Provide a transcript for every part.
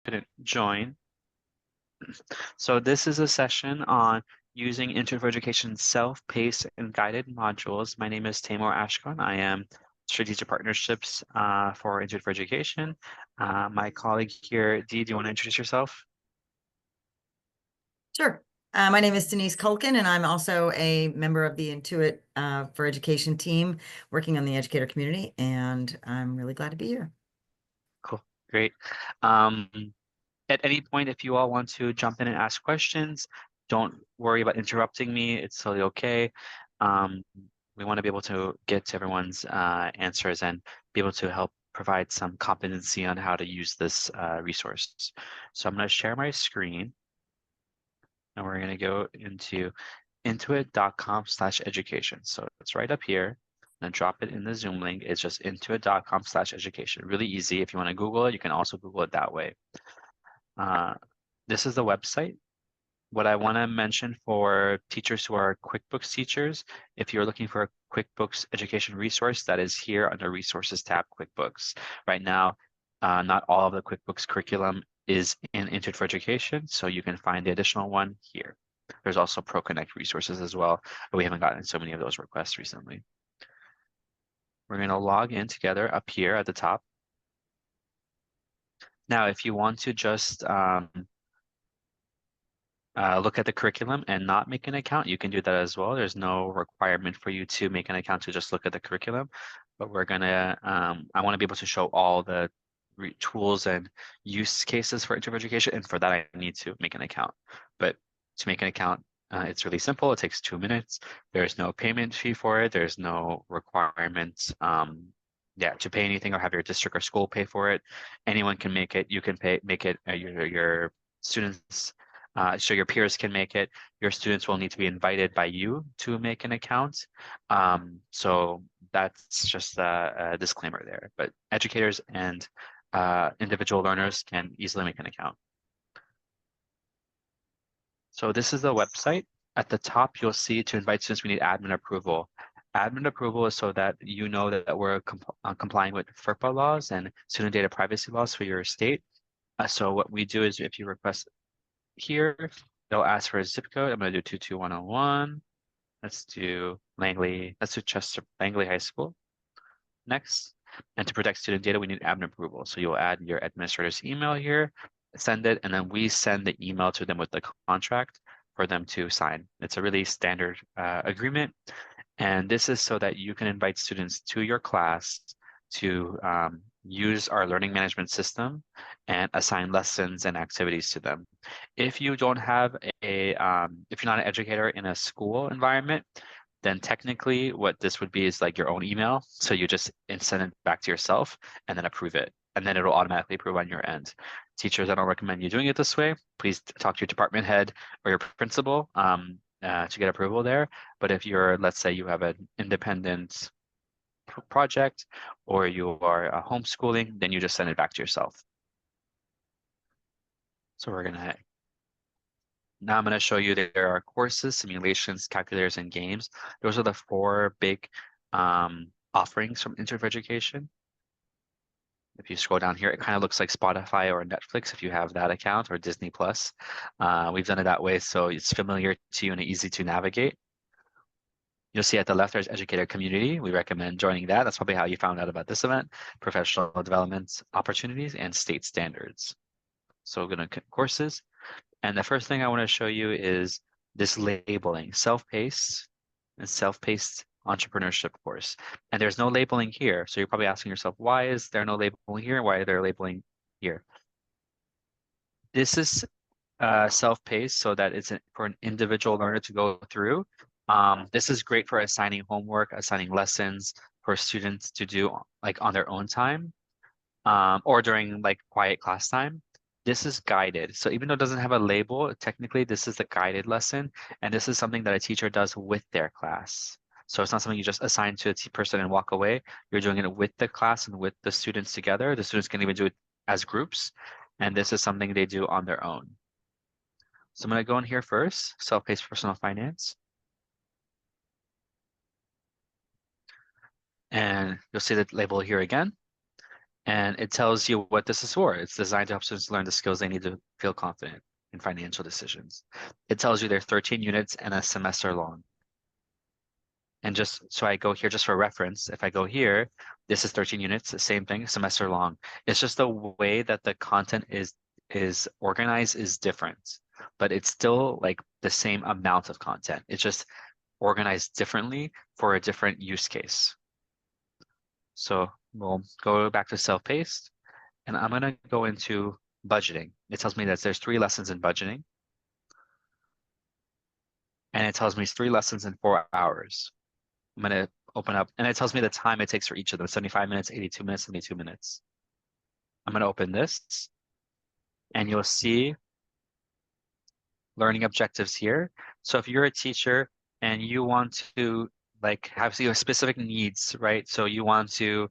couldn't join. So this is a session on using Intuit for Education self-paced and guided modules. My name is Tamor Ashkan. I am Strategic Partnerships for Intuit for Education. My colleague here, Dee, do you want to introduce yourself? Sure. My name is Denise Culkin, and I'm also a member of the Intuit for Education team working on the educator community, and I'm really glad to be here. Cool, great. Um, at any point, if you all want to jump in and ask questions, don't worry about interrupting me. It's totally okay. Um, we want to be able to get to everyone's answers and be able to help provide some competency on how to use this resource. So I'm going to share my screen, and we're going to go into intuit.com/education. So it's right up here. And drop it in the Zoom link. It's just intuit.com/education. Really easy. If you want to Google it, you can also Google it that way. This is the website. What I want to mention for teachers who are QuickBooks teachers, if you're looking for a QuickBooks education resource, that is here under Resources tab, QuickBooks. Right now, not all of the QuickBooks curriculum is in Intuit for Education, so you can find the additional one here. There's also ProConnect resources as well, but we haven't gotten so many of those requests recently. We're going to log in together up here at the top. Now, if you want to just look at the curriculum and not make an account, you can do that as well. There's no requirement for you to make an account to just look at the curriculum, but we're gonna, I wanna be able to show all the tools and use cases for Intuit Education, and for that I need to make an account. But to make an account, it's really simple. It takes 2 minutes. There's no payment fee for it. There's no requirements to pay anything or have your district or school pay for it. Anyone can make it. You can make it, your students, so your peers can make it. Your students will need to be invited by you to make an account. So that's just a disclaimer there. But educators and individual learners can easily make an account. So this is the website. At the top, you'll see to invite students, we need admin approval. Admin approval is so that you know that we're complying with FERPA laws and student data privacy laws for your state. So what we do is if you request here, they'll ask for a zip code. I'm going to do 22101. Let's do Langley. Let's do Chester Langley High School. Next. And to protect student data, we need admin approval. So you'll add your administrator's email here, send it, and then we send the email to them with the contract for them to sign. It's a really standard agreement. And this is so that you can invite students to your class to use our learning management system and assign lessons and activities to them. If you don't have if you're not an educator in a school environment, then technically what this would be is like your own email. So you just send it back to yourself and then approve it. And then it'll automatically approve on your end. Teachers, I don't recommend you doing it this way. Please talk to your department head or your principal to get approval there. But if you're, let's say you have an independent project or you are homeschooling, then you just send it back to yourself. So now I'm going to show you that there are courses, simulations, calculators, and games. Those are the 4 big offerings from Intuit for Education. If you scroll down here, it kind of looks like Spotify or Netflix if you have that account, or Disney Plus. We've done it that way, so it's familiar to you and easy to navigate. You'll see at the left, there's educator community. We recommend joining that. That's probably how you found out about this event, professional development opportunities, and state standards. So we're going to courses. And the first thing I want to show you is this labeling, self-paced and self-paced entrepreneurship course. And there's no labeling here. So you're probably asking yourself, why is there no labeling here? Why are there labeling here? This is self-paced so that it's for an individual learner to go through. This is great for assigning homework, assigning lessons for students to do like on their own time or during like quiet class time. This is guided. So even though it doesn't have a label, technically this is the guided lesson. And this is something that a teacher does with their class. So it's not something you just assign to a person and walk away. You're doing it with the class and with the students together. The students can even do it as groups. And this is something they do on their own. So I'm going to go in here first, self-paced personal finance. And you'll see the label here again. And it tells you what this is for. It's designed to help students learn the skills they need to feel confident in financial decisions. It tells you they're 13 units and a semester long. And just so I go here just for reference, if I go here, this is 13 units, the same thing, semester long. It's just the way that the content is organized is different, but it's still like the same amount of content. It's just organized differently for a different use case. So we'll go back to self-paced, and I'm gonna go into budgeting. It tells me that there's 3 lessons in budgeting, and it tells me it's 3 lessons in 4 hours. I'm going to open up, and it tells me the time it takes for each of them, 75 minutes, 82 minutes, 72 minutes. I'm going to open this, and you'll see learning objectives here. So if you're a teacher and you want to like have your specific needs, right? So you want to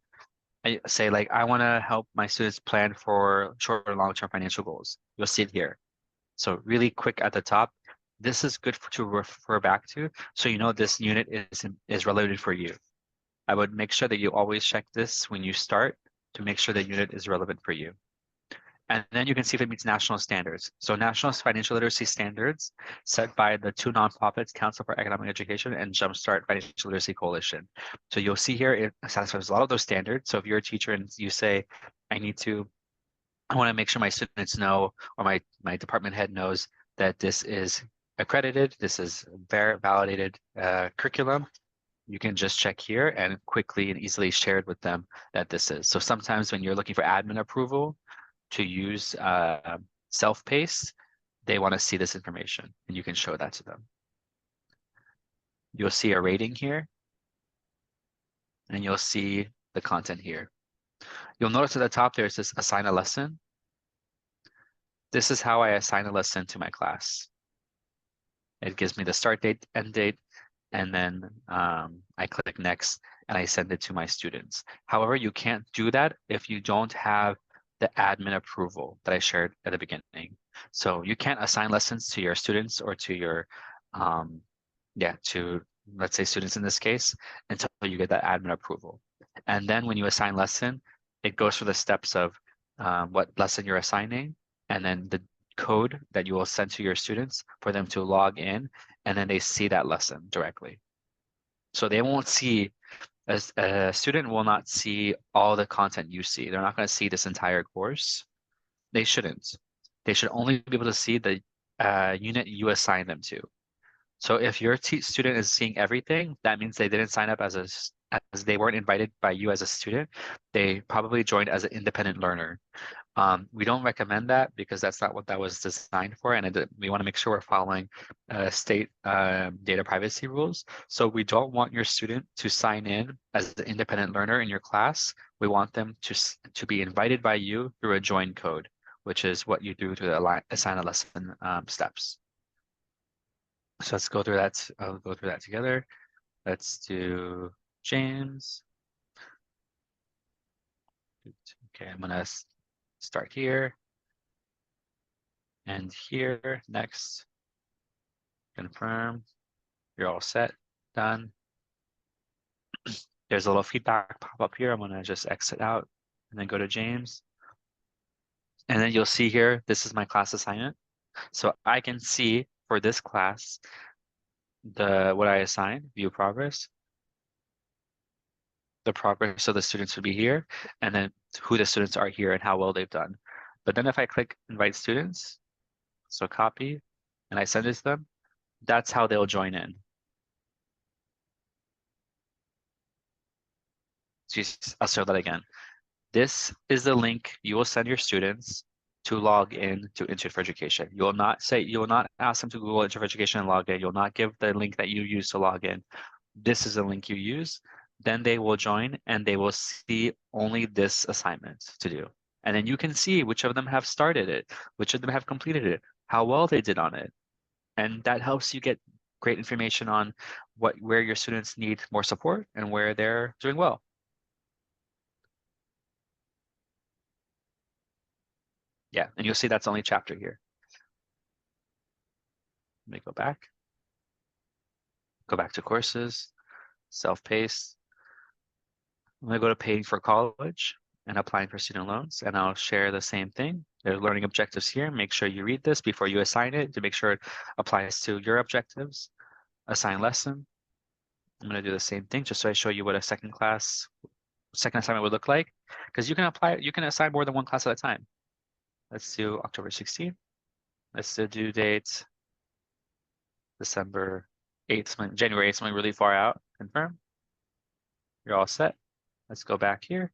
say like, I want to help my students plan for short or long-term financial goals. You'll see it here. So really quick at the top, this is good to refer back to, so you know this unit is relevant for you. I would make sure that you always check this when you start to make sure the unit is relevant for you. And then you can see if it meets national standards. So national financial literacy standards set by the 2 nonprofits, Council for Economic Education and Jumpstart Financial Literacy Coalition. So you'll see here it satisfies a lot of those standards. So if you're a teacher and you say, I want to make sure my students know, or my department head knows that this is accredited, this is validated curriculum, you can just check here and quickly and easily share it with them that this is. So sometimes when you're looking for admin approval to use self-paced, they want to see this information and you can show that to them. You'll see a rating here and you'll see the content here. You'll notice at the top there's this assign a lesson. This is how I assign a lesson to my class. It gives me the start date, end date, and then I click next and I send it to my students. However, you can't do that if you don't have the admin approval that I shared at the beginning. So you can't assign lessons to your students or to your, to let's say students in this case, until you get that admin approval. And then when you assign lesson, it goes through the steps of what lesson you're assigning, and then the code that you will send to your students for them to log in, and then they see that lesson directly. So they won't see, as a student will not see all the content you see. They're not going to see this entire course. They shouldn't. They should only be able to see the unit you assign them to. So if your student is seeing everything, that means they didn't sign up as they weren't invited by you as a student. They probably joined as an independent learner. We don't recommend that because that's not what that was designed for, and we want to make sure we're following state data privacy rules. So we don't want your student to sign in as an independent learner in your class. We want them to be invited by you through a join code, which is what you do through the assign a lesson steps. So let's go through that. I'll go through that together. Let's do James. Okay, I'm gonna start here and here. Next, confirm. You're all set. Done. There's a little feedback pop up here. I'm gonna just exit out and then go to James. And then you'll see here, this is my class assignment. So I can see for this class, what I assigned, view progress. The progress of the students would be here, and then who the students are here and how well they've done. But then if I click invite students, so copy, and I send it to them, that's how they'll join in. I'll show that again. This is the link you will send your students to log in to Intuit for Education. You will not ask them to Google Intuit for Education and log in. You'll not give the link that you use to log in. This is the link you use. Then they will join and they will see only this assignment to do. And then you can see which of them have started it, which of them have completed it, how well they did on it. And that helps you get great information on where your students need more support and where they're doing well. Yeah, and you'll see that's only chapter here. Let me go back to courses, self-paced. I'm gonna go to paying for college, and applying for student loans. And I'll share the same thing. There's learning objectives here. Make sure you read this before you assign it to make sure it applies to your objectives. Assign lesson. I'm going to do the same thing just so I show you what a second assignment would look like. Because you can assign more than one class at a time. Let's do October 16th. Let's do due date December 8th, January 8th, something really far out. Confirm. You're all set. Let's go back here.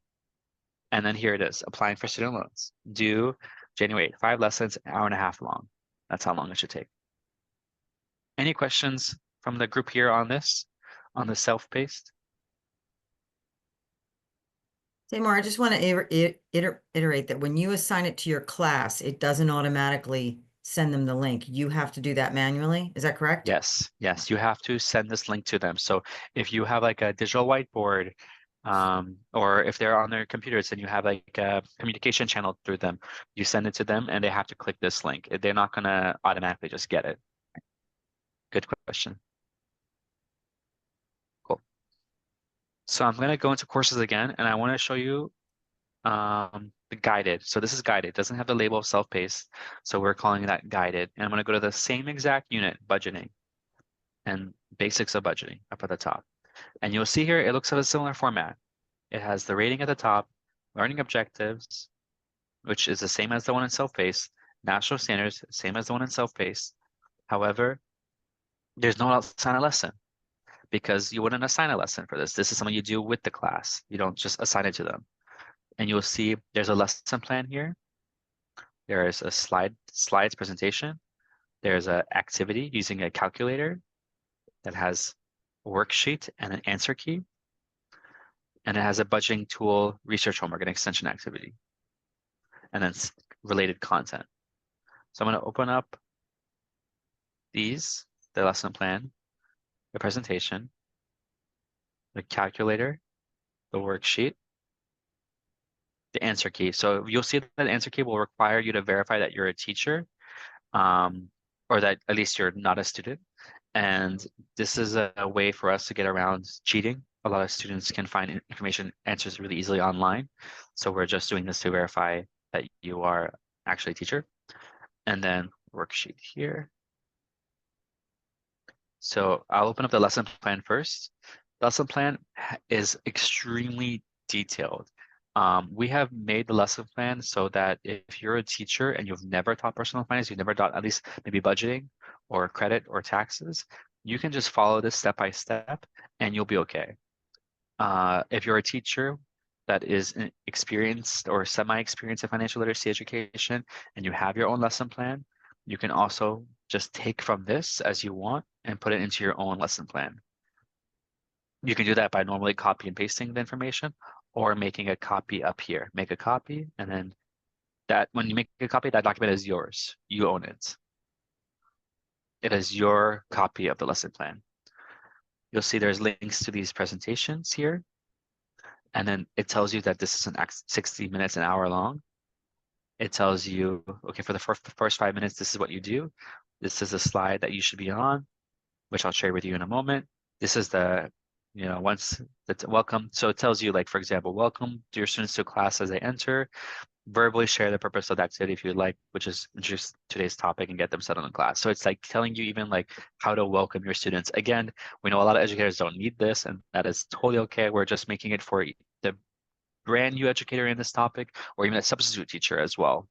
And then here it is, applying for student loans. Due January 8th, 5 lessons, an hour and a half long. That's how long it should take. Any questions from the group here on this, on the self-paced? Tamar, I just want to iterate that when you assign it to your class, it doesn't automatically send them the link. You have to do that manually. Is that correct? Yes, yes, you have to send this link to them. So if you have like a digital whiteboard, or if they're on their computers and you have like a communication channel through them, you send it to them and they have to click this link. They're not going to automatically just get it. Good question. Cool. So I'm going to go into courses again, and I want to show you the guided. So this is guided. It doesn't have the label of self-paced, so we're calling that guided. And I'm going to go to the same exact unit, budgeting, and basics of budgeting up at the top. And you'll see here, it looks like a similar format. It has the rating at the top, learning objectives, which is the same as the one in self-paced, national standards, same as the one in self-paced. However, there's no assign a lesson because you wouldn't assign a lesson for this. This is something you do with the class. You don't just assign it to them. And you'll see there's a lesson plan here. There is a slides presentation. There's an activity using a calculator that has a worksheet and an answer key. And it has a budgeting tool, research homework, and extension activity. And then related content. So I'm going to open up the lesson plan, the presentation, the calculator, the worksheet, the answer key. So you'll see that the answer key will require you to verify that you're a teacher, or that at least you're not a student. And this is a way for us to get around cheating. A lot of students can find information answers really easily online. So we're just doing this to verify that you are actually a teacher. And then worksheet here. So I'll open up the lesson plan first. The lesson plan is extremely detailed. We have made the lesson plan so that if you're a teacher and you've never taught personal finance, you've never taught at least maybe budgeting or credit or taxes, you can just follow this step by step and you'll be okay. If you're a teacher that is experienced or semi-experienced in financial literacy education and you have your own lesson plan, you can also just take from this as you want and put it into your own lesson plan. You can do that by normally copy and pasting the information or making a copy up here. Make a copy, and then that when you make a copy, that document is yours. You own it. It is your copy of the lesson plan. You'll see there's links to these presentations here. And then it tells you that this is 60 minutes, an hour long. It tells you, okay, for the first 5 minutes, this is what you do. This is a slide that you should be on, which I'll share with you in a moment. This is the, once that's welcome. So it tells you, like, for example, welcome to your students to class as they enter. Verbally share the purpose of the activity if you'd like, which is just today's topic, and get them set on the class. So it's like telling you even like how to welcome your students. Again, we know a lot of educators don't need this, and that is totally okay. We're just making it for the brand new educator in this topic, or even a substitute teacher as well.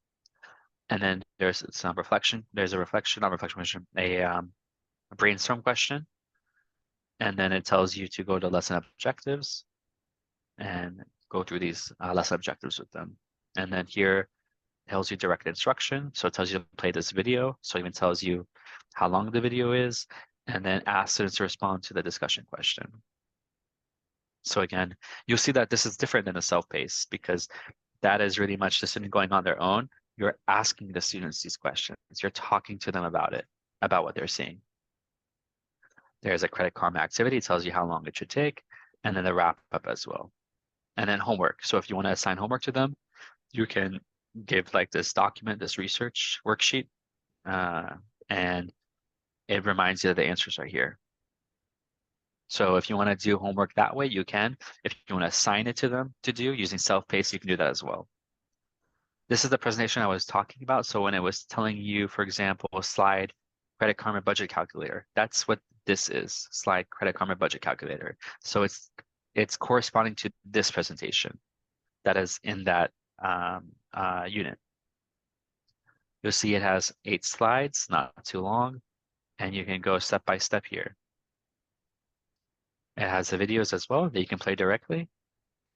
And then there's some reflection. There's a reflection, not reflection question, a brainstorm question. And then it tells you to go to lesson objectives and go through these lesson objectives with them. And then here tells you direct instruction. So it tells you to play this video. So it even tells you how long the video is, and then ask students to respond to the discussion question. So again, you'll see that this is different than a self-paced because that is really much the student going on their own. You're asking the students these questions. You're talking to them about it, about what they're seeing. There's a Credit Karma activity. It tells you how long it should take, and then the wrap up as well. And then homework. So if you want to assign homework to them, you can give like this document, this research worksheet, and it reminds you that the answers are here. So if you want to do homework that way, you can. If you want to assign it to them to do using self-paced, you can do that as well. This is the presentation I was talking about. So when it was telling you, for example, slide Credit Karma budget calculator, that's what this is, slide Credit Karma budget calculator. So it's corresponding to this presentation that is in that unit. You'll see it has 8 slides, not too long, and you can go step by step here. It has the videos as well that you can play directly.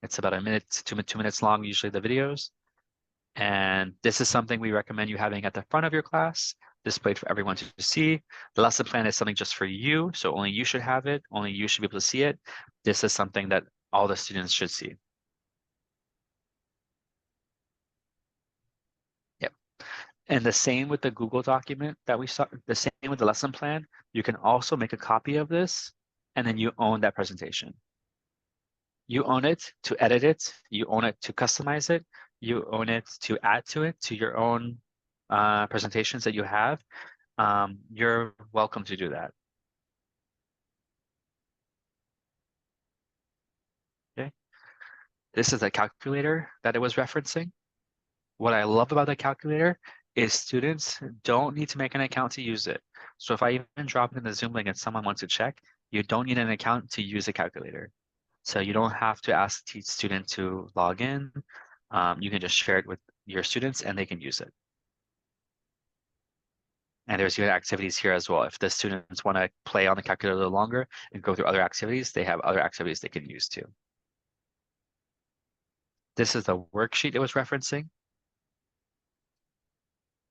It's about a minute to 2 minutes long, usually the videos. And this is something we recommend you having at the front of your class, displayed for everyone to see. The lesson plan is something just for you, so only you should have it, only you should be able to see it. This is something that all the students should see. Yep. And the same with the Google document that we saw, the same with the lesson plan. You can also make a copy of this, and then you own that presentation. You own it to edit it. You own it to customize it. You own it to add to it to your own presentations that you have. You're welcome to do that. Okay. This is a calculator that it was referencing. What I love about the calculator is students don't need to make an account to use it. So if I even drop it in the Zoom link and someone wants to check, you don't need an account to use a calculator. So you don't have to ask each student to log in. You can just share it with your students and they can use it. And there's even activities here as well. If the students want to play on the calculator a little longer and go through other activities, they have other activities they can use too. This is the worksheet it was referencing.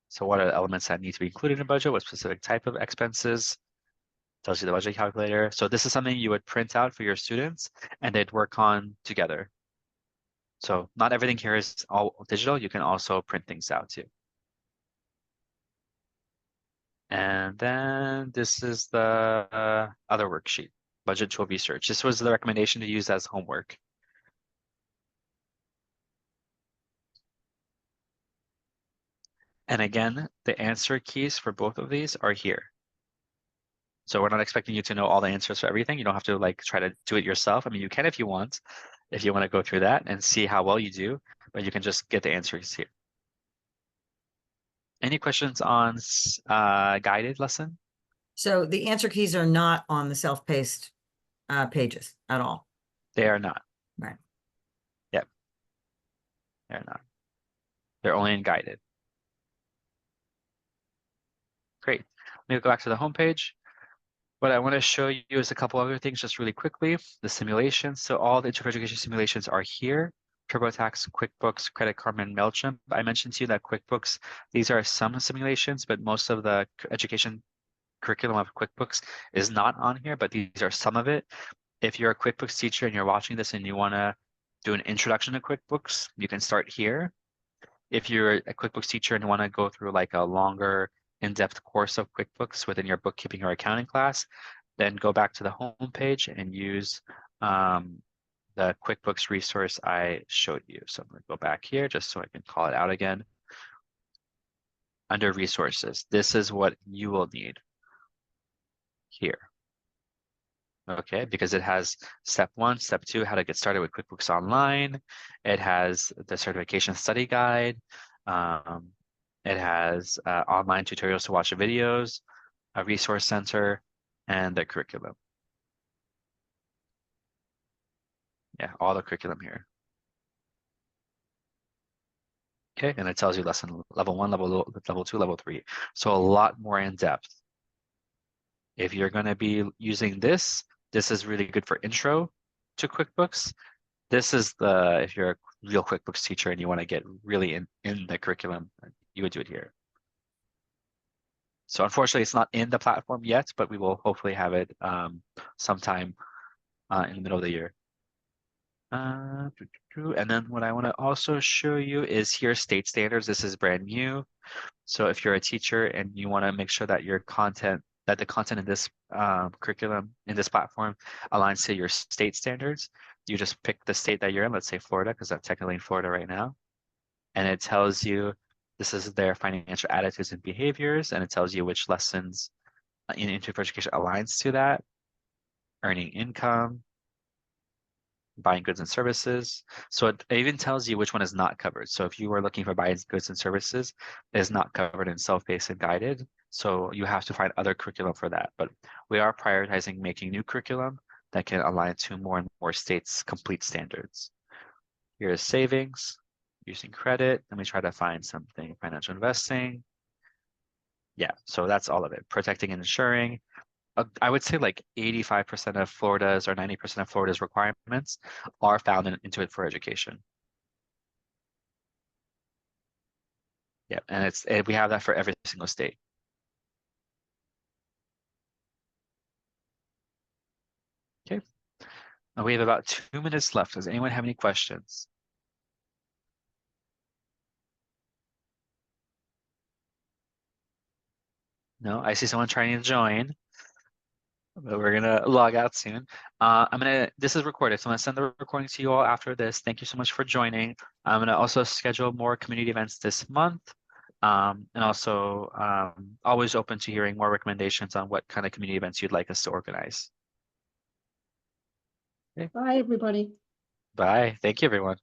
So what are the elements that need to be included in a budget? What specific type of expenses? Tells you the budget calculator. So this is something you would print out for your students and they'd work on together. So not everything here is all digital. You can also print things out too. And then this is the other worksheet, budget tool research. This was the recommendation to use as homework. And again, the answer keys for both of these are here. So we're not expecting you to know all the answers for everything. You don't have to like try to do it yourself. I mean, you can if you want to go through that and see how well you do, but you can just get the answers here. Any questions on guided lesson? So the answer keys are not on the self-paced pages at all. They are not. Right. Yep. They're not. They're only in guided. Great. Let me go back to the home page. What I want to show you is a couple other things just really quickly. The simulations. So all the Intuit education simulations are here. TurboTax, QuickBooks, Credit Karma, and MailChimp. I mentioned to you that QuickBooks, these are some simulations, but most of the education curriculum of QuickBooks is not on here, but these are some of it. If you're a QuickBooks teacher and you're watching this and you want to do an introduction to QuickBooks, you can start here. If you're a QuickBooks teacher and want to go through like a longer in-depth course of QuickBooks within your bookkeeping or accounting class, then go back to the home page and use the QuickBooks resource I showed you. So I'm going to go back here just so I can call it out again. Under resources, this is what you will need here. Okay, because it has step 1, step 2, how to get started with QuickBooks Online. It has the certification study guide. It has online tutorials to watch the videos, a resource center, and the curriculum. Yeah, all the curriculum here. Okay, and it tells you lesson level 1, level 2, level 3. So a lot more in depth. If you're going to be using this, this is really good for intro to QuickBooks. This is if you're a real QuickBooks teacher and you want to get really in the curriculum, you would do it here. So unfortunately, it's not in the platform yet, but we will hopefully have it sometime in the middle of the year. And then what I want to also show you is here state standards. This is brand new. So if you're a teacher and you want to make sure that the content in this curriculum, in this platform aligns to your state standards, you just pick the state that you're in, let's say Florida, because I'm technically in Florida right now. And it tells you this is their financial attitudes and behaviors, and it tells you which lessons in Intuit for Education aligns to that. earning income, buying goods and services. So it even tells you which one is not covered. So if you are looking for buying goods and services, it is not covered in self-paced and guided. So you have to find other curriculum for that. But we are prioritizing making new curriculum that can align to more and more states' complete standards. Here is savings, using credit. Let me try to find something. Financial investing. Yeah, so that's all of it. Protecting and insuring. I would say like 85% of Florida's or 90% of Florida's requirements are found in Intuit for Education. Yeah, and we have that for every single state. Okay, and we have about 2 minutes left. Does anyone have any questions? No, I see someone trying to join, but we're gonna log out soon. This is recorded, so I'm gonna send the recording to you all after this. Thank you so much for joining. I'm gonna also schedule more community events this month. And also always open to hearing more recommendations on what kind of community events you'd like us to organize. Okay. Bye, everybody. Bye. Thank you, everyone.